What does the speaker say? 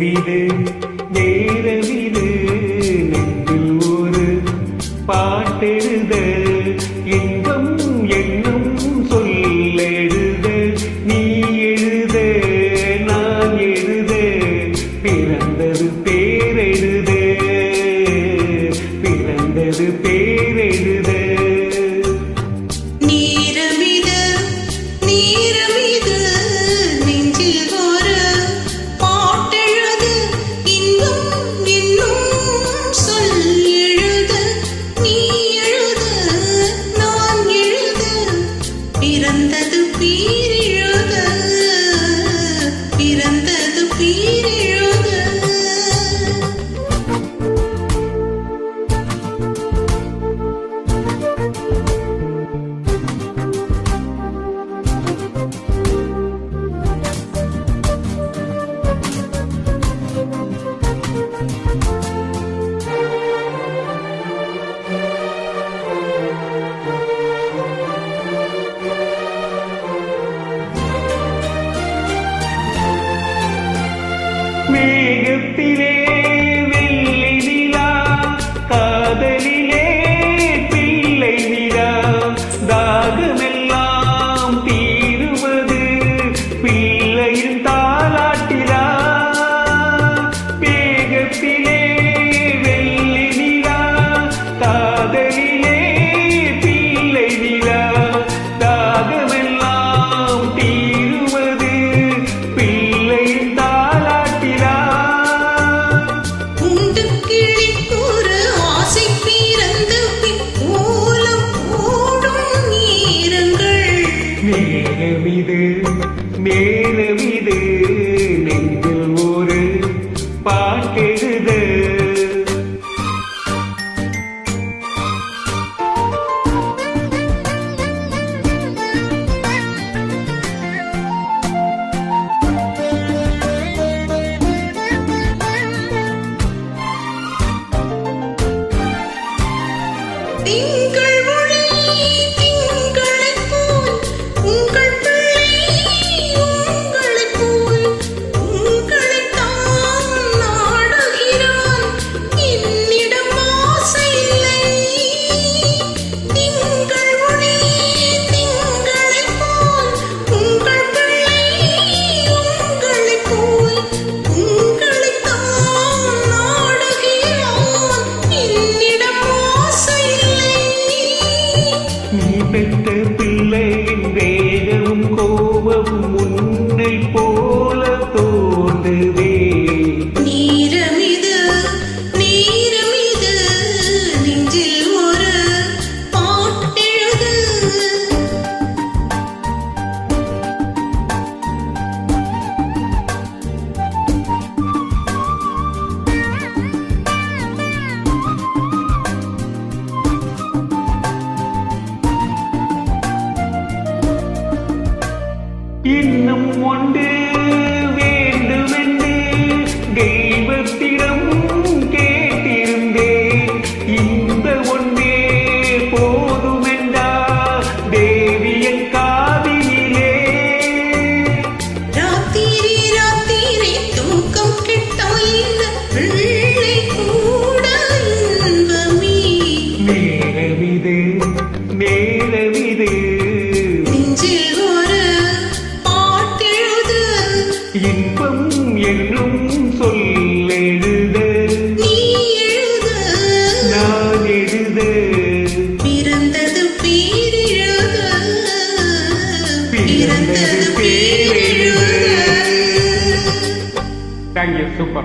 நேரமிது நேரமிது நெஞ்சில் ஒரு பாட்டெழுத இன்பம் என்னும் சொல்லெழுத நீ எழுத நான் எழுத பிறந்தது பேரெழுத பிறந்தது பேரெழுத பிறந்தது பீரெழுத பிறந்தது பீரெழுத மேகத்திலே வெள்ளி நிலா காதலிலே பிள்ளை நிலா தாகமெல்லாம் தீருவது பிள்ளையின் தாலாட்டிலா மேகத்திலே வெள்ளி நிலா காதலிலே பிள்ளை நிலா தாகமெல்லாம் தீருவது பிள்ளையின் நேரமிது நேரமிது நெஞ்சில் ஒரு பாட்டெழுத பெற்ற பிள்ளையின் வேகமும் கோபமும் உன்னை போல தோன்றுவே நேரமிது நேரமிது நெஞ்சில் ஒரு பாட்டெழுத இன்னும் ஒன்று வேண்டுமென்று தெய்வத்திடம் கேட்டிருந்தேன் இந்த ஒன்றே போதுமென்றா தேவியன் காதிலே ராத்திரி ராத்திரி தூக்கம் கெட்டாய்ந்த பிள்ளை கூட இன்பமே நேரமிது நேரமிது நெஞ்சில் இன்பம் என்னும் சொல்லெழுத நீ எழுத நான் எழுத பிறந்தது பேரெழுத பிறந்தது பேரெழுத. Thank you, super.